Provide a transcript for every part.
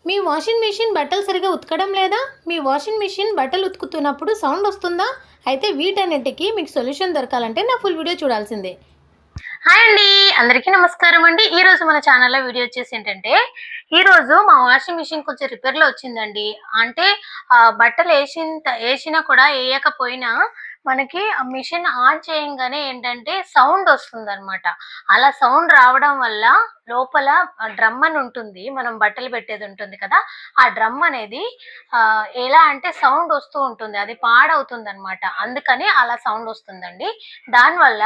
మీ washing machine బట్టలు సరిగా ఉతకడం లేదా? మీ వాషింగ్ మిషన్ బట్టలు ఉతుకుతున్నప్పుడు సౌండ్ వస్తుందా? అయితే వీటన్నిటికీ మీకు సొల్యూషన్ దొరకాలంటే నా ఫుల్ వీడియో చూడాల్సిందే. హాయ్ అండి, అందరికీ నమస్కారం అండి. ఈరోజు మన ఛానల్లో వీడియో వచ్చేసి ఏంటంటే, ఈరోజు మా వాషింగ్ మిషన్ కొంచెం రిపేర్లో వచ్చిందండి. అంటే బట్టలు వేసినా కూడా వేయకపోయినా మనకి ఆ మిషన్ ఆన్ చేయంగానే ఏంటంటే సౌండ్ వస్తుందన్నమాట. అలా సౌండ్ రావడం వల్ల లోపల డ్రమ్ అని ఉంటుంది, మనం బట్టలు పెట్టేది ఉంటుంది కదా, ఆ డ్రమ్ అనేది ఎలా అంటే సౌండ్ వస్తూ ఉంటుంది, అది పాడవుతుందన్నమాట. అందుకని అలా సౌండ్ వస్తుందండి. దానివల్ల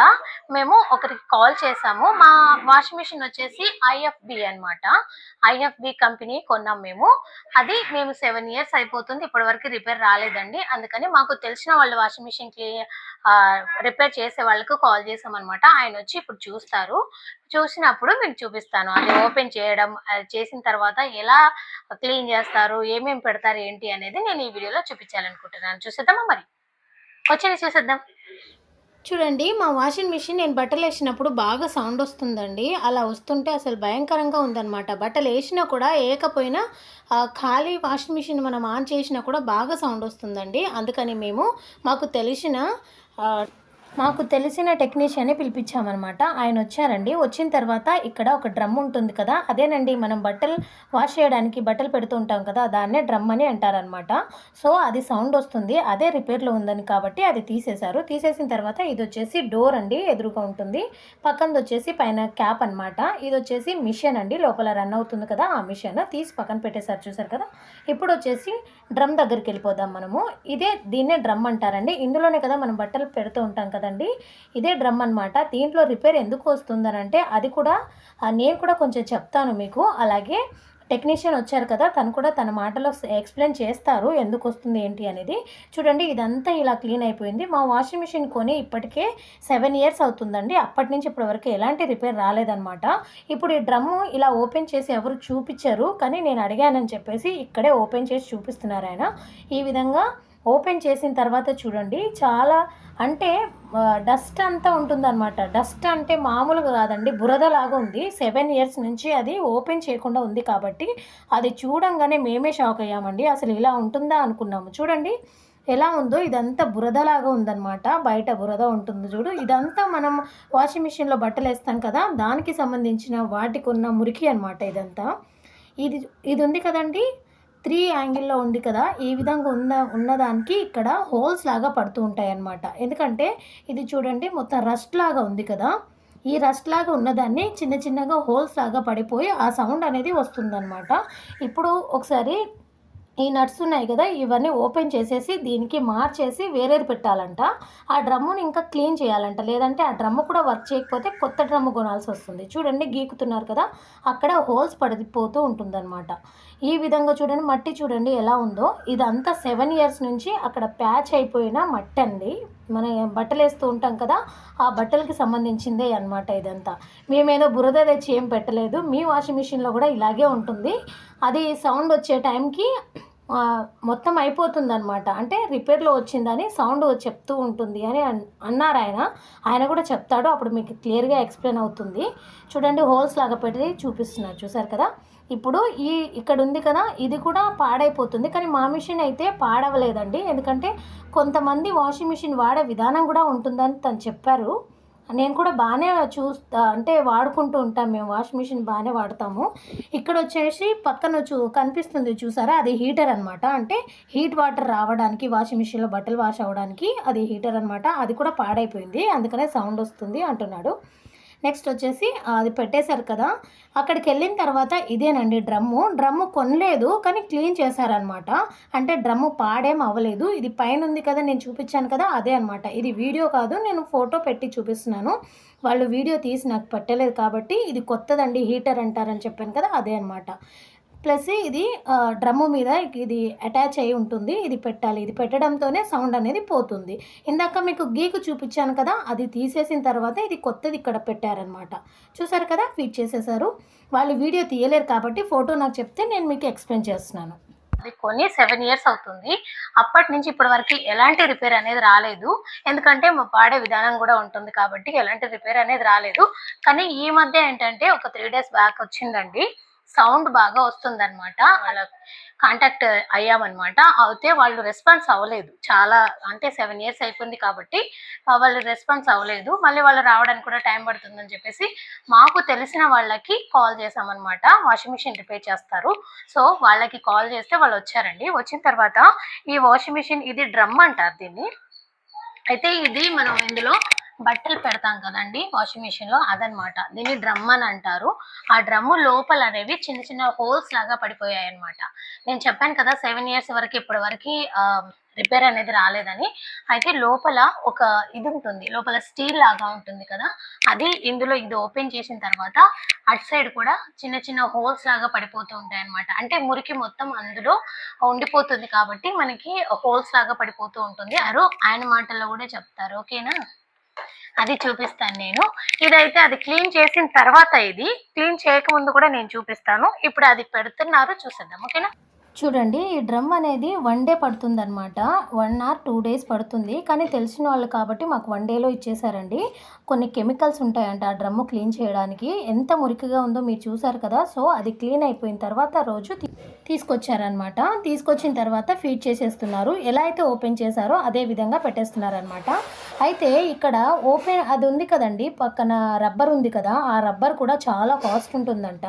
మేము ఒకరికి కాల్ చేసాము. మా వాషింగ్ మిషన్ వచ్చేసి ఐఎఫ్బి అన్నమాట. ఐఎఫ్బి కంపెనీ కొన్నాం మేము. అది మేము 7 ఇయర్స్ అయిపోతుంది, ఇప్పటివరకు రిపేర్ రాలేదండి. అందుకని మాకు తెలిసిన వాళ్ళు వాషింగ్ మిషన్ రిపేర్ చేసే వాళ్ళకు కాల్ చేసామన్నమాట. ఆయన వచ్చి ఇప్పుడు చూస్తారు. చూసినప్పుడు మీకు చూపిస్తాను. అది ఓపెన్ చేయడం, అది చేసిన తర్వాత ఎలా క్లీన్ చేస్తారు, ఏమేమి పెడతారు, ఏంటి అనేది నేను ఈ వీడియోలో చూపించాలనుకుంటున్నాను. చూసేద్దామా మరి? వచ్చేది చూసేద్దాం. చూడండి, మా వాషింగ్ మిషన్ నేను బట్టలు వేసినప్పుడు బాగా సౌండ్ వస్తుందండి. అలా వస్తుంటే అసలు భయంకరంగా ఉందన్నమాట. బట్టలు వేసినా కూడా వేయకపోయినా ఖాళీ వాషింగ్ మిషన్ మనం ఆన్ చేసినా కూడా బాగా సౌండ్ వస్తుందండి. అందుకని మేము మాకు తెలిసిన టెక్నీషియన్ని పిలిపించామన్నమాట. ఆయన వచ్చారండి. వచ్చిన తర్వాత ఇక్కడ ఒక డ్రమ్ ఉంటుంది కదా, అదేనండి మనం బట్టలు వాష్ చేయడానికి బట్టలు పెడుతూ ఉంటాం కదా, దాన్నే డ్రమ్ అని అంటారనమాట. సో అది సౌండ్ వస్తుంది, అదే రిపేర్లో ఉందని కాబట్టి అది తీసేశారు. తీసేసిన తర్వాత ఇది వచ్చేసి డోర్ అండి, ఎదురుగా ఉంటుంది. పక్కనది వచ్చేసి పైన క్యాప్ అనమాట. ఇది వచ్చేసి మిషన్ అండి, లోపల రన్ అవుతుంది కదా, ఆ మిషన్ తీసి పక్కన పెట్టేశారు. చూసారు కదా. ఇప్పుడు వచ్చేసి డ్రమ్ దగ్గరికి వెళ్ళిపోదాం మనము. దీన్నే డ్రమ్ అంటారండి. ఇందులోనే కదా మనం బట్టలు పెడుతూ ఉంటాం కదండి, ఇదే డ్రమ్ అనమాట. దీంట్లో రిపేర్ ఎందుకు వస్తుందనంటే అది కూడా నేను కూడా కొంచెం చెప్తాను మీకు. అలాగే టెక్నీషియన్ వచ్చారు కదా, తను కూడా తన మాటలో ఎక్స్ప్లెయిన్ చేస్తారు ఎందుకు వస్తుంది ఏంటి అనేది. చూడండి, ఇదంతా ఇలా క్లీన్ అయిపోయింది. మా వాషింగ్ మిషన్ కొని ఇప్పటికే 7 ఇయర్స్ అవుతుందండి. అప్పటి నుంచి ఇప్పటి వరకు ఎలాంటి రిపేర్ రాలేదన్నమాట. ఇప్పుడు ఈ డ్రమ్ము ఇలా ఓపెన్ చేసి ఎవరు చూపించారు, కానీ నేను అడిగానని చెప్పేసి ఇక్కడే ఓపెన్ చేసి చూపిస్తున్నారు ఆయన. ఈ విధంగా ఓపెన్ చేసిన తర్వాత చూడండి, చాలా అంటే డస్ట్ అంతా ఉంటుందన్నమాట. డస్ట్ అంటే మామూలుగా కాదండి, బురదలాగా ఉంది. 7 ఇయర్స్ నుంచి అది ఓపెన్ చేయకుండా ఉంది కాబట్టి అది చూడంగానే మేమే షాక్ అయ్యామండి. అసలు ఇలా ఉంటుందా అనుకున్నాము. చూడండి ఎలా ఉందో, ఇదంతా బురదలాగా ఉందన్నమాట. బయట బురద ఉంటుంది చూడు, ఇదంతా మనం వాషింగ్ మిషన్లో బట్టలు వేస్తాం కదా, దానికి సంబంధించిన వాటికి ఉన్న మురికి అనమాట ఇదంతా. ఇది ఉంది కదండి, 3 యాంగిల్లో ఉంది కదా, ఈ విధంగా ఉన్నదానికి ఇక్కడ హోల్స్ లాగా పడుతూ ఉంటాయి అన్నమాట. ఎందుకంటే ఇది చూడండి మొత్తం రస్ట్ లాగా ఉంది కదా, ఈ రస్ట్ లాగా ఉన్నదాన్ని చిన్న చిన్నగా హోల్స్ లాగా పడిపోయి ఆ సౌండ్ అనేది వస్తుందన్నమాట. ఇప్పుడు ఒకసారి ఈ నట్స్ ఉన్నాయి కదా, ఇవన్నీ ఓపెన్ చేసేసి దీనికి మార్చేసి వేరేది పెట్టాలంట. ఆ డ్రమ్ముని ఇంకా క్లీన్ చేయాలంట, లేదంటే ఆ డ్రమ్ము కూడా వర్క్ చేయకపోతే కొత్త డ్రమ్ము కొనాల్సి వస్తుంది. చూడండి, గీకుతున్నారు కదా, అక్కడ హోల్స్ పడిపోతూ ఉంటుందన్నమాట. ఈ విధంగా చూడండి, మట్టి చూడండి ఎలా ఉందో. ఇదంతా 7 ఇయర్స్ నుంచి అక్కడ ప్యాచ్ అయిపోయిన మట్టి అండి. మనం బట్టలు వేస్తూ ఉంటాం కదా, ఆ బట్టలకి సంబంధించిందే అనమాట ఇదంతా. మేమేదో బురద తెచ్చి ఏం పెట్టలేదు. మీ వాషింగ్ మిషన్లో కూడా ఇలాగే ఉంటుంది. అది సౌండ్ వచ్చే టైంకి మొత్తం అయిపోతుందన్నమాట. అంటే రిపేర్లో వచ్చిందని సౌండ్ చెప్తూ ఉంటుంది అని అన్నారు ఆయన. ఆయన కూడా చెప్తాడు, అప్పుడు మీకు క్లియర్గా ఎక్స్ప్లెయిన్ అవుతుంది. చూడండి, హోల్స్ లాగా పెట్టి చూపిస్తున్నారు. చూసారు కదా. ఇప్పుడు ఇక్కడ ఉంది కదా, ఇది కూడా పాడైపోతుంది. కానీ మా మిషన్ అయితే పాడవలేదండి. ఎందుకంటే కొంతమంది వాషింగ్ మిషన్ వాడే విధానం కూడా ఉంటుందని తను చెప్పారు. నేను కూడా బాగానే అంటే వాడుకుంటూ ఉంటాం మేము. వాషింగ్ మిషన్ బాగానే వాడతాము. ఇక్కడ వచ్చేసి పక్కన కనిపిస్తుంది చూసారా, అది హీటర్ అనమాట. అంటే హీట్ వాటర్ రావడానికి వాషింగ్ మిషన్లో బట్టలు వాష్ అవ్వడానికి అది హీటర్ అనమాట. అది కూడా పాడైపోయింది, అందుకనే సౌండ్ వస్తుంది అంటున్నాడు. నెక్స్ట్ వచ్చేసి అది పెట్టేశారు కదా, అక్కడికి వెళ్ళిన తర్వాత ఇదేనండి డ్రమ్ము కొనలేదు, కానీ క్లీన్ చేశారనమాట. అంటే డ్రమ్ము పాడేం అవ్వలేదు. ఇది పైన ఉంది కదా, నేను చూపించాను కదా, అదే అనమాట. ఇది వీడియో కాదు, నేను ఫోటో పెట్టి చూపిస్తున్నాను. వాళ్ళు వీడియో తీసి నాకు పెట్టలేదు కాబట్టి ఇది కొత్తదండి, హీటర్ అంటారని చెప్పాను కదా, అదే అనమాట. ప్లస్ ఇది డ్రమ్ము మీద ఇది అటాచ్ అయి ఉంటుంది, ఇది పెట్టాలి. ఇది పెట్టడంతోనే సౌండ్ అనేది పోతుంది. ఇందాక మీకు గీకు చూపించాను కదా, అది తీసేసిన తర్వాత ఇది కొత్తది ఇక్కడ పెట్టారనమాట. చూసారు కదా, ఫిట్ చేసేసారు. వాళ్ళు వీడియో తీయలేరు కాబట్టి ఫోటో నాకు చెప్తే నేను మీకు ఎక్స్ప్లెయిన్ చేస్తున్నాను. అది కొని 7 ఇయర్స్ అవుతుంది. అప్పటి నుంచి ఇప్పటి వరకు ఎలాంటి రిపేర్ అనేది రాలేదు. ఎందుకంటే పాడే విధానం కూడా ఉంటుంది కాబట్టి ఎలాంటి రిపేర్ అనేది రాలేదు. కానీ ఈ మధ్య ఏంటంటే ఒక 3 డేస్ బ్యాక్ వచ్చిందండి. సౌండ్ బాగా వస్తుందన్నమాట. వాళ్ళ కాంటాక్ట్ అయ్యామన్నమాట. అయితే వాళ్ళు రెస్పాన్స్ అవ్వలేదు. చాలా అంటే 7 ఇయర్స్ అయిపోయింది కాబట్టి వాళ్ళు రెస్పాన్స్ అవ్వలేదు. మళ్ళీ వాళ్ళు రావడానికి కూడా టైం పడుతుందని చెప్పేసి మాకు తెలిసిన వాళ్ళకి కాల్ చేశామన్నమాట. వాషింగ్ మిషన్ రిపేర్ చేస్తారు. సో, వాళ్ళకి కాల్ చేస్తే వాళ్ళొచ్చారండి. వచ్చిన తర్వాత ఈ వాషింగ్ మిషన్ ఇది డ్రమ్ అంటారు దీన్ని. అయితే ఇది మనం ఇందులో బట్టలు పెడతాం కదండీ వాషింగ్ మిషన్‌లో అదనమాట. దీన్ని డ్రమ్ అని అంటారు. ఆ డ్రమ్ము లోపల అనేవి చిన్న చిన్న హోల్స్ లాగా పడిపోయాయన్నమాట. నేను చెప్పాను కదా 7 ఇయర్స్ వరకు ఇప్పటి వరకి రిపేర్ అనేది రాలేదని. అయితే లోపల ఒక ఇది ఉంటుంది. లోపల స్టీల్ లాగా ఉంటుంది కదా! అది ఇందులో ఇది ఓపెన్ చేసిన తర్వాత అటు సైడ్ కూడా చిన్న చిన్న హోల్స్ లాగా పడిపోతూ ఉంటాయన్నమాట. అంటే మురికి మొత్తం అందులో ఉండిపోతుంది కాబట్టి మనకి హోల్స్ లాగా పడిపోతూ ఉంటుంది. ఆయన మాటల్లో కూడా చెప్తారు. ఓకేనా? అది చూపిస్తాను నేను. ఇదైతే అది క్లీన్ చేసిన తర్వాత ఇది. క్లీన్ చేయకముందు కూడా నేను చూపిస్తాను. ఇప్పుడు అది పెడుతున్నారు చూసేద్దాం. ఓకేనా? చూడండి ఈ డ్రమ్ అనేది 1 డే పడుతుందనమాట. 1 ఆర్ 2 డేస్ పడుతుంది. కానీ తెలిసిన వాళ్ళు కాబట్టి మాకు 1 డేలో ఇచ్చేసారండి. కొన్ని కెమికల్స్ ఉంటాయంట ఆ డ్రమ్ము క్లీన్ చేయడానికి. ఎంత మురికిగా ఉందో మీరు చూసారు కదా! సో, అది క్లీన్ అయిపోయిన తర్వాత రోజు తీసుకొచ్చారనమాట. తీసుకొచ్చిన తర్వాత ఫీడ్ చేసేస్తున్నారు. ఎలా అయితే ఓపెన్ చేశారో అదే విధంగా పెట్టేస్తున్నారనమాట. అయితే ఇక్కడ అది ఉంది కదండీ! పక్కన రబ్బర్ ఉంది కదా! ఆ రబ్బర్ కూడా చాలా కాస్ట్ ఉంటుందంట.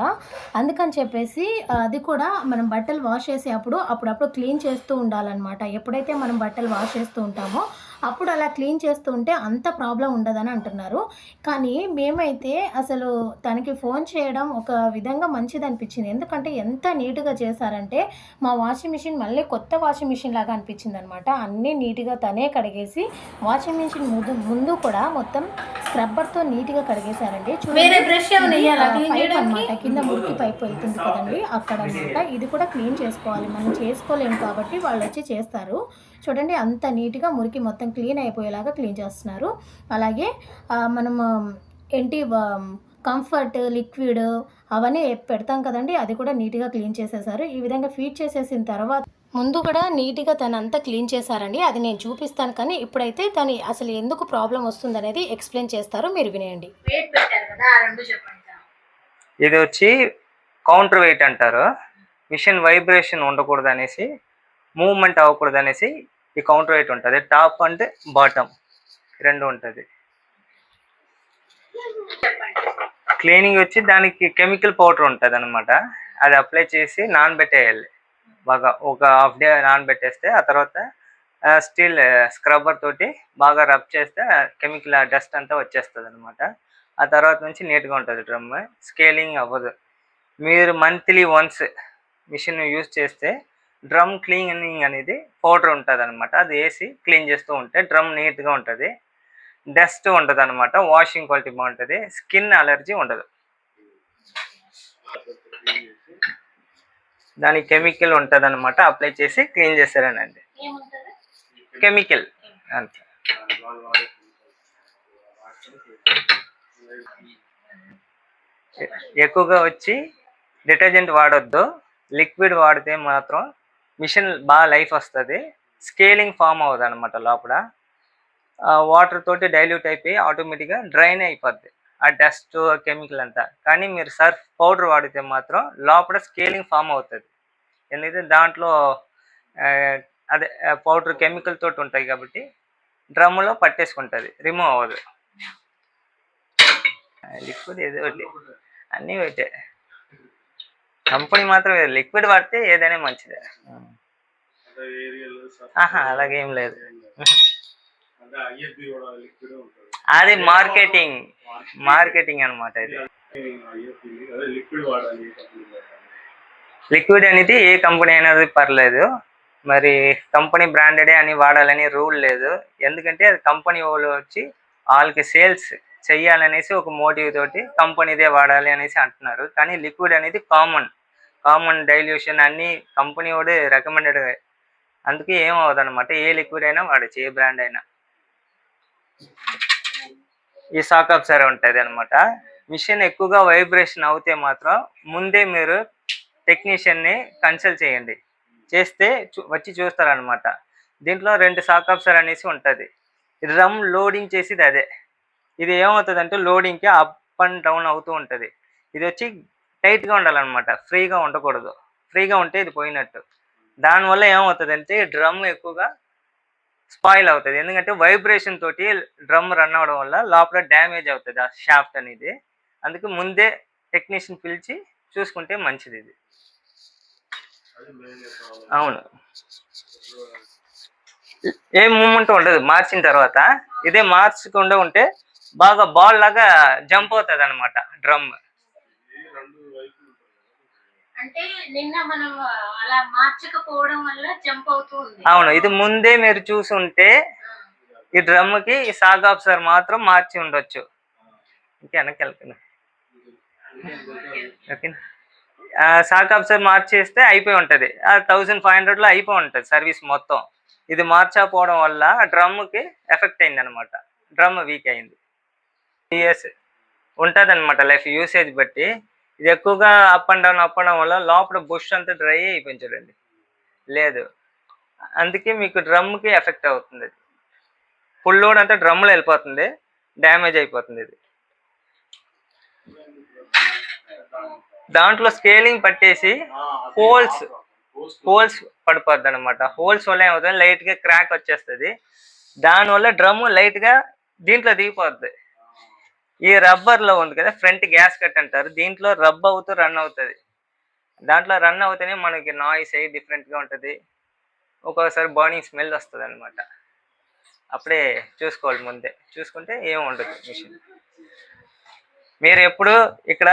అందుకని చెప్పేసి అది కూడా మనం బట్టలు వాష్ చేసేటప్పుడు అప్పుడప్పుడు క్లీన్ చేస్తూ ఉండాలన్నమాట. ఎప్పుడైతే మనం బట్టలు వాష్ చేస్తూ ఉంటామో అప్పుడు అలా క్లీన్ చేస్తూ ఉంటే అంత ప్రాబ్లమ్ ఉండదని అంటున్నారు. కానీ మేమైతే అసలు తనకి ఫోన్ చేయడం ఒక విధంగా మంచిదనిపించింది. ఎందుకంటే ఎంత నీట్‌గా చేశారంటే మా వాషింగ్ మిషన్ మళ్ళీ కొత్త వాషింగ్ మిషన్ లాగా అనిపించిందనమాట. అన్నీ నీట్‌గా తనే కడిగేసి వాషింగ్ మిషన్ ముందు కూడా మొత్తం స్క్రబ్బర్‌తో నీట్‌గా కడిగేశారండి. వేరే బ్రష్ ఏమైనా ఎయ్యాలా క్లీన్ పైప్ చేయడానికి? అనమాట. కింద మురికి పైప్ వెళ్తుంది కదండీ! అక్కడనమాట. ఇది కూడా క్లీన్ చేసుకోవాలి. మనం చేసుకోలేము కాబట్టి వాళ్ళొచ్చి చేస్తారు. చూడండి అంత నీట్‌గా మురికి మొత్తం క్లీన్ అయిపోయేలాగా క్లీన్ చేస్తున్నారు. అలాగే మనము ఏంటి కంఫర్ట్, లిక్విడ్ అవన్నీ పెడతాం కదండీ! అది కూడా నీట్‌గా క్లీన్ చేసేశారు. ఈ విధంగా ఫీడ్ చేసేసిన తర్వాత ముందు కూడా నీట్‌గా తనంతా క్లీన్ చేశారండి. అది నేను చూపిస్తాను కానీ ఇప్పుడైతే తను అసలు ఎందుకు ప్రాబ్లమ్ వస్తుందనేది ఎక్స్‌ప్లెయిన్ చేస్తారు. మీరు వినేయండి. వెయిట్ పెట్టారు కదా ఆ రెండు చెప్పండి సార్. ఇది వచ్చి కౌంటర్ వెయిట్ అంటారు. మిషన్ వైబ్రేషన్ ఉండకూడదు అనేసి, మూవ్మెంట్ అవ్వకూడదు అనేసి ఈ కౌంటర్ వెయిట్ ఉంటుంది. టాప్ అండ్ బాటమ్ రెండు ఉంటుంది. క్లీనింగ్ వచ్చి దానికి కెమికల్ పౌడర్ ఉంటుంది అనమాట. అది అప్లై చేసి నానబెట్టేయాలి బాగా. ఒక హాఫ్ డే నానబెట్టేస్తే ఆ తర్వాత స్టీల్ స్క్రబ్బర్ తోటి బాగా రబ్ చేస్తే కెమికల్ డస్ట్ అంతా వచ్చేస్తుంది అనమాట. ఆ తర్వాత నుంచి నీట్గా ఉంటుంది డ్రమ్. స్కేలింగ్ అవ్వదు. మీరు మంత్లీ వన్స్ మిషన్ యూజ్ చేస్తే డ్రమ్ క్లీనింగ్ అనేది పౌడర్ ఉంటుంది అనమాట. అది వేసి క్లీన్ చేస్తూ ఉంటే డ్రమ్ నీట్గా ఉంటుంది. డస్ట్ ఉండదు అనమాట. వాషింగ్ క్వాలిటీ బాగుంటుంది. స్కిన్ అలర్జీ ఉండదు. దానికి కెమికల్ ఉంటుంది అనమాట. అప్లై చేసి క్లీన్ చేస్తారనండి. కెమికల్ అంతే. ఎక్కువగా వచ్చి డిటర్జెంట్ వాడొద్దు. లిక్విడ్ వాడితే మాత్రం మిషన్ బాగా లైఫ్ వస్తుంది. స్కేలింగ్ ఫామ్ అవ్వదు అనమాట. లోపల వాటర్ తోటి డైల్యూట్ అయిపోయి ఆటోమేటిక్గా డ్రైన్ అయిపోద్ది ఆ డస్ట్ కెమికల్ అంతా. కానీ మీరు సర్ఫ్ పౌడర్ వాడితే మాత్రం లోపల స్కేలింగ్ ఫామ్ అవుతుంది. ఎందుకంటే దాంట్లో అదే పౌడర్ కెమికల్ తోటి ఉంటాయి కాబట్టి డ్రమ్ములో పట్టేసుకుంటుంది, రిమూవ్ అవ్వదు. లిక్విడ్ ఏదో ఒకటి అన్నీ ఒకటే. కంపెనీ మాత్రం లిక్విడ్ వాడితే ఏదైనా మంచిదే. అలాగేం లేదు. అది మార్కెటింగ్ అనమాట. ఇది లిక్విడ్ అనేది ఏ కంపెనీ అనేది పర్లేదు. మరి కంపెనీ బ్రాండెడే అని వాడాలని రూల్ లేదు. ఎందుకంటే అది కంపెనీ వాళ్ళు వచ్చి వాళ్ళకి సేల్స్ చెయ్యాలనేసి ఒక మోటివ్ తోటి కంపెనీదే వాడాలి అనేసి అంటున్నారు. కానీ లిక్విడ్ అనేది కామన్ డైల్యూషన్ అన్నీ కంపెనీ వాడు రికమెండెడ్. అందుకే ఏమవుతుంది అనమాట. ఏ లిక్విడ్ అయినా వాడచ్చు, ఏ బ్రాండ్ అయినా. ఈ సాక్ అబ్జర్వ్ ఉంటుంది అనమాట. మిషన్ ఎక్కువగా వైబ్రేషన్ అవుతే మాత్రం ముందే మీరు టెక్నీషియన్ని కన్సల్ట్ చేయండి. చేస్తే వచ్చి చూస్తారనమాట. దీంట్లో 2 సాక్ అబ్జర్వ్ అనేసి ఉంటుంది. డ్రమ్ లోడింగ్ చేసేది అదే. ఇది ఏమవుతుంది అంటే లోడింగ్కి అప్ అండ్ డౌన్ అవుతూ ఉంటుంది. ఇది వచ్చి టైట్గా ఉండాలన్నమాట, ఫ్రీగా ఉండకూడదు. ఫ్రీగా ఉంటే ఇది పోయినట్టు. దానివల్ల ఏమవుతుందంటే డ్రమ్ ఎక్కువగా స్పాయిల్ అవుతుంది, ఎందుకంటే వైబ్రేషన్ తోటి డ్రమ్ రన్ అవ్వడం వల్ల లోపల డ్యామేజ్ అవుతుంది ఆ షాఫ్ట్ అనేది. అందుకే ముందే టెక్నీషియన్ పిలిచి చూసుకుంటే మంచిది ఇది. అవును, ఏ మూమెంట్ ఉండదు మార్చిన తర్వాత. ఇదే మార్చకుండా ఉంటే బాగా బాల్ లాగా జంప్ అవుతుంది అనమాట డ్రమ్. అంటే నిన్న మనం అలా మార్చకపోవడం వల్ల జంప్ అవుతూ ఉంది. అవును, ఇది ముందే మీరు చూసుంటే ఈ డ్రమ్ కి ఈ సాగ్ ఆఫ్సర్ మాత్రం మార్చి ఉండొచ్చు. ఇంకా వెనక్కి వెళ్తున్నా. ఓకే, సాగ్ ఆఫ్సర్ మార్చేస్తే అయిపోయి ఉంటుంది, 1500లో అయిపోయి ఉంటుంది సర్వీస్ మొత్తం. ఇది మార్చకపోవడం వల్ల డ్రమ్కి ఎఫెక్ట్ అయింది అనమాట, డ్రమ్ వీక్ అయింది. ఇయర్స్ ఉంటుంది అనమాట లైఫ్ యూసేజ్ బట్టి. ఇది ఎక్కువగా అప్ అండ్ డౌన్ వల్ల లోపల బుష్ అంతా డ్రై అయిపోయింది చూడండి. లేదు, అందుకే మీకు డ్రమ్కి ఎఫెక్ట్ అవుతుంది. అది ఫుల్ లోడ్ అంతా డ్రమ్లో వెళ్ళిపోతుంది, డ్యామేజ్ అయిపోతుంది. ఇది దాంట్లో స్కేలింగ్ పట్టేసి హోల్స్ పడిపోద్ది అనమాట. హోల్స్ వల్ల ఏమవుతుంది, లైట్గా క్రాక్ వచ్చేస్తుంది. దానివల్ల డ్రమ్ లైట్గా దీంట్లో దిగిపోద్ది. ఈ రబ్బర్లో ఉంది కదా ఫ్రంట్ గ్యాస్ కట్ అంటారు, దీంట్లో రబ్ అవుతూ రన్ అవుతుంది. దాంట్లో రన్ అవుతూనే మనకి నాయిస్ అయ్యి డిఫరెంట్గా ఉంటుంది, ఒక్కొక్కసారి బర్నింగ్ స్మెల్ వస్తుంది అనమాట. అప్పుడే చూసుకోవాలి, ముందే చూసుకుంటే ఏమి ఉండదు మిషన్. మీరు ఎప్పుడు ఇక్కడ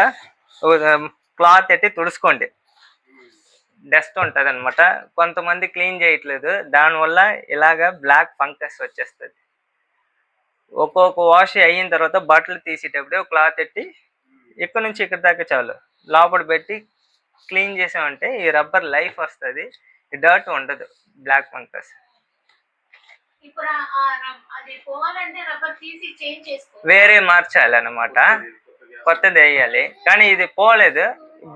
క్లాత్ పెట్టి తుడుచుకోండి, డస్ట్ ఉంటుంది అనమాట. కొంతమంది క్లీన్ చేయట్లేదు, దానివల్ల ఇలాగ బ్లాక్ ఫంగస్ వచ్చేస్తుంది. ఒక్కొక్క వాష్ అయిన తర్వాత బట్టలు తీసేటప్పుడే ఒక క్లాత్ పెట్టి ఇక్కడ నుంచి ఇక్కడ దాకా చాలు లోపల పెట్టి క్లీన్ చేసామంటే ఈ రబ్బర్ లైఫ్ వస్తుంది, ఈ డర్ట్ ఉండదు, బ్లాక్ ఫంగస్. ఇప్పుడు అది పోవాలంటే రబ్బర్ తీసి చేంజ్ చేసుకో, వేరే మార్చాలి అనమాట, కొత్తది వేయాలి. కానీ ఇది పోలేదు,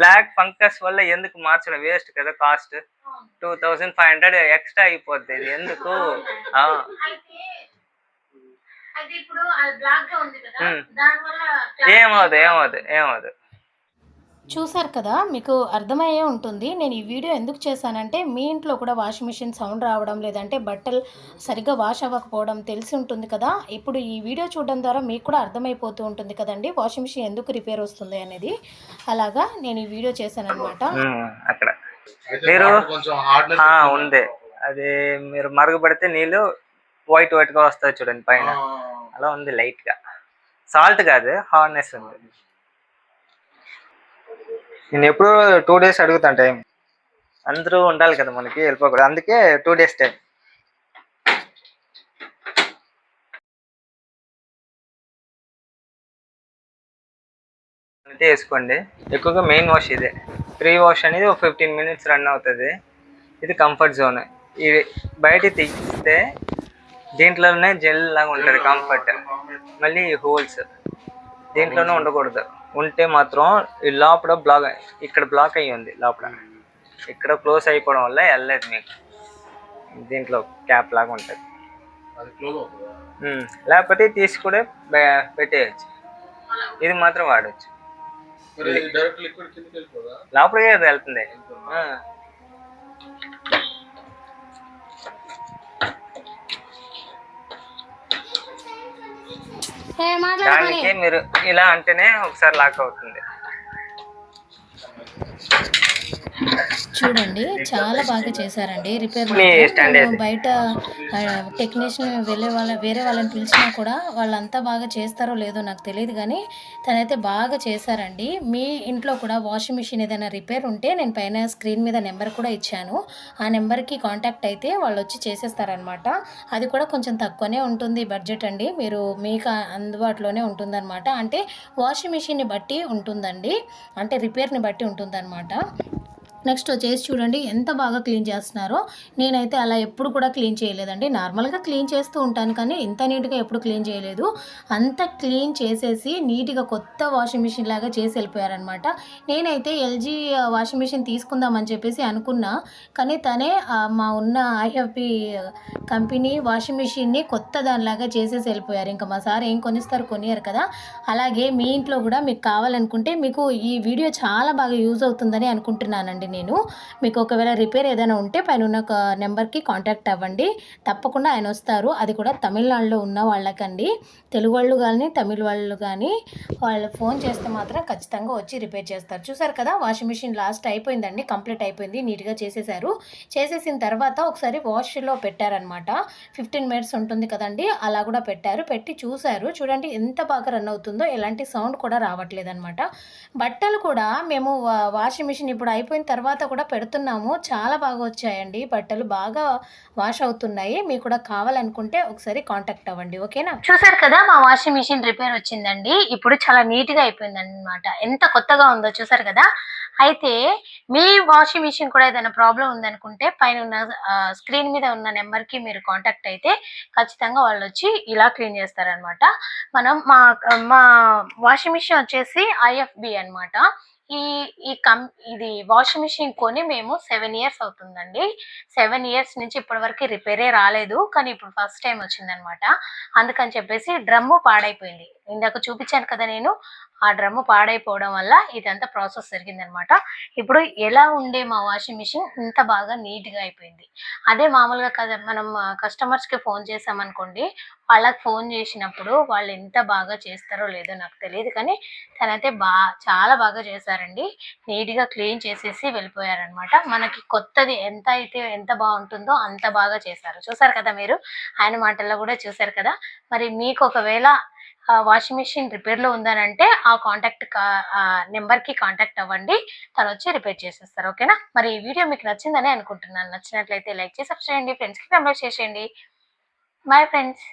బ్లాక్ ఫంగస్ వల్ల ఎందుకు మార్చడం, వేస్ట్ కదా, కాస్ట్ 2500 ఎక్స్ట్రా అయిపోద్ది. ఇది ఎందుకు? అయితే ఇప్పుడు అది బ్లాక్ గా ఉంది కదా, దానివల్ల ఏమవుదు. చూసారు కదా, మీకు అర్థమయ్యే ఉంటుంది. నేను ఈ వీడియో ఎందుకు చేశానంటే మీ ఇంట్లో కూడా వాషింగ్ మిషన్ సౌండ్ రావడం, లేదంటే బట్టలు సరిగ్గా వాష్ అవ్వకపోవడం తెలిసి ఉంటుంది కదా. ఇప్పుడు ఈ వీడియో చూడడం ద్వారా మీకు కూడా అర్థమైపోతూ ఉంటుంది కదండి వాషింగ్ మిషన్ ఎందుకు రిపేర్ వస్తుంది అనేది. అలాగా నేను ఈ వీడియో చేశాను అనమాట. అక్కడ మీరు ఉంది, అది మీరు మరుగుపడితే నీళ్ళు వైట్ గా వస్తుంది చూడండి పైన, అలా ఉంది. లైట్ గా సాల్ట్ కాదు, హార్డ్నెస్ ఉంది. నేను ఎప్పుడు 2 days అడుగుతాను టైం, అందరూ ఉండాలి కదా మనకి, వెళ్ళిపోకూడదు, అందుకే 2 days టైం. అంటే వేసుకోండి. ఎక్కువగా మెయిన్ వాష్ ఇదే, ప్రీ వాష్ అనేది ఒక 15 minutes రన్ అవుతుంది. ఇది కంఫర్ట్ జోన్. ఇది బయట తీస్తే దీంట్లోనే జెల్ లాగా ఉంటుంది కంఫర్ట్. మళ్ళీ హోల్స్ దీంట్లోనే ఉండకూడదు, ఉంటే మాత్రం ఈ లోపల బ్లాక్, ఇక్కడ బ్లాక్ అయ్యి ఉంది లోపల, ఇక్కడ క్లోజ్ అయిపోవడం వల్ల వెళ్ళలేదు మీకు. దీంట్లో క్యాప్ లాగా ఉంటుంది, లేకపోతే తీసి కూడా పెట్టేయచ్చు. ఇది మాత్రం వాడచ్చు, లోపలికి వెళ్తుంది. దానికి మీరు ఇలా అంటేనే ఒకసారి లాక్ అవుతుంది. చూడండి చాలా బాగా చేశారండి రిపేర్. బయట టెక్నీషియన్ వేరే వాళ్ళని పిలిచినా కూడా వాళ్ళంతా బాగా చేస్తారో లేదో నాకు తెలియదు, కానీ తనైతే బాగా చేశారండి. మీ ఇంట్లో కూడా వాషింగ్ మిషన్ ఏదైనా రిపేర్ ఉంటే నేను పైన స్క్రీన్ మీద నెంబర్ కూడా ఇచ్చాను, ఆ నెంబర్కి కాంటాక్ట్ అయితే వాళ్ళు వచ్చి చేసేస్తారనమాట. అది కూడా కొంచెం తక్కువనే ఉంటుంది బడ్జెట్ అండి, మీరు మీకు అందుబాటులోనే ఉంటుందన్నమాట. అంటే వాషింగ్ మిషన్ని బట్టి ఉంటుందండి, అంటే రిపేర్ని బట్టి ఉంటుందన్నమాట. నెక్స్ట్ వచ్చేసి చూడండి ఎంత బాగా క్లీన్ చేస్తున్నారో. నేనైతే అలా ఎప్పుడు కూడా క్లీన్ చేయలేదండి. నార్మల్‌గా క్లీన్ చేస్తూ ఉంటాను కానీ ఇంత నీట్‌గా ఎప్పుడు క్లీన్ చేయలేదు. అంత క్లీన్ చేసేసి నీట్‌గా కొత్త వాషింగ్ మిషన్ లాగా చేసి వెళ్ళిపోయారనమాట. నేనైతే ఎల్జీ వాషింగ్ మిషన్ తీసుకుందామని చెప్పేసి అనుకున్నా. కానీ తనే మా ఉన్న ఐఎఫ్‌బీ కంపెనీ వాషింగ్ మిషన్‌ని కొత్త దానిలాగా చేసేసి వెళ్ళిపోయారు. ఇంకా మా సార్ ఏం కొనిస్తారు కొనియరు కదా! అలాగే మీ ఇంట్లో కూడా మీకు కావాలనుకుంటే మీకు ఈ వీడియో చాలా బాగా యూజ్ అవుతుందని అనుకుంటున్నానండి నేను. మీకు ఒకవేళ రిపేర్ ఏదైనా ఉంటే పైనున్న నెంబర్‌కి కాంటాక్ట్ అవ్వండి. తప్పకుండా ఆయన వస్తారు. అది కూడా తమిళనాడులో ఉన్న వాళ్ళకండి. తెలుగు వాళ్ళు గానీ, తమిళ్ వాళ్ళు గానీ వాళ్ళు ఫోన్ చేస్తే మాత్రం ఖచ్చితంగా వచ్చి రిపేర్ చేస్తారు. చూసారు కదా! వాషింగ్ మిషన్ లాస్ట్ అయిపోయిందండి. కంప్లీట్ అయిపోయింది. నీట్‌గా చేసేసారు. చేసేసిన తర్వాత ఒకసారి వాష్‌లో పెట్టారనమాట. 15 మినిట్స్ ఉంటుంది కదండీ! అలా కూడా పెట్టారు. పెట్టి చూసారు. చూడండి ఎంత బాగా రన్ అవుతుందో. ఎలాంటి సౌండ్ కూడా రావట్లేదనమాట. బట్టలు కూడా మేము వాషింగ్ మిషన్ ఇప్పుడు అయిపోయిన తర్వాత కూడా పెడుతున్నాము. చాలా బాగా వచ్చాయండి. బట్టలు బాగా వాష్ అవుతున్నాయి. మీకు కూడా కావాలనుకుంటే ఒకసారి కాంటాక్ట్ అవ్వండి. ఓకేనా? చూసారు కదా! మా వాషింగ్ మిషన్ రిపేర్ వచ్చిందండి. ఇప్పుడు చాలా నీట్‌గా అయిపోయిందనమాట. ఎంత కొత్తగా ఉందో చూసారు కదా! అయితే మీ వాషింగ్ మిషన్ కూడా ఏదైనా ప్రాబ్లమ్ ఉందనుకుంటే పైనున్న స్క్రీన్ మీద ఉన్న నెంబర్‌కి మీరు కాంటాక్ట్ అయితే ఖచ్చితంగా వాళ్ళొచ్చి ఇలా క్లీన్ చేస్తారనమాట. మనం మా వాషింగ్ మిషన్ వచ్చేసి ఐఎఫ్‌బీ అనమాట. ఈ ఈ కం ఇది వాషింగ్ మిషన్ కొని మేము 7 ఇయర్స్ అవుతుందండి. 7 ఇయర్స్ నుంచి ఇప్పటివరకు రిపేరే రాలేదు. కానీ ఇప్పుడు ఫస్ట్ టైమ్ వచ్చిందనమాట. అందుకని చెప్పేసి డ్రమ్ము పాడైపోయింది. ఇందాక చూపించాను కదా నేను. ఆ డ్రమ్ము పాడైపోవడం వల్ల ఇదంతా ప్రాసెస్ జరిగిందనమాట. ఇప్పుడు ఎలా ఉండే మా వాషింగ్ మిషన్ ఇంత బాగా నీట్‌గా అయిపోయింది. అదే మామూలుగా మనం కస్టమర్స్‌కి ఫోన్ చేశామనుకోండి, వాళ్ళకి ఫోన్ చేసినప్పుడు వాళ్ళు ఎంత బాగా చేస్తారో లేదో నాకు తెలీదు కానీ తనైతే చాలా బాగా చేశారండి. నీట్‌గా క్లీన్ చేసేసి వెళ్ళిపోయారనమాట. మనకి కొత్తది ఎంత బావుంటుందో అంత బాగా చేశారు. చూసారు కదా మీరు. ఆయన మాటల్లో కూడా చూసారు కదా! మరి మీకు ఒకవేళ వాషింగ్ మిషన్ రిపేర్‌లో ఉందనంటే నెంబర్‌కి కాంటాక్ట్ అవ్వండి. తనొచ్చి రిపేర్ చేసేస్తారు. ఓకేనా? మరి ఈ వీడియో మీకు నచ్చిందనే అనుకుంటున్నాను. నచ్చినట్లయితే లైక్ చేసి సబ్స్క్రైబ్ చేయండి. ఫ్రెండ్స్‌కి ఫార్వర్డ్ చేసేయండి. Bye friends.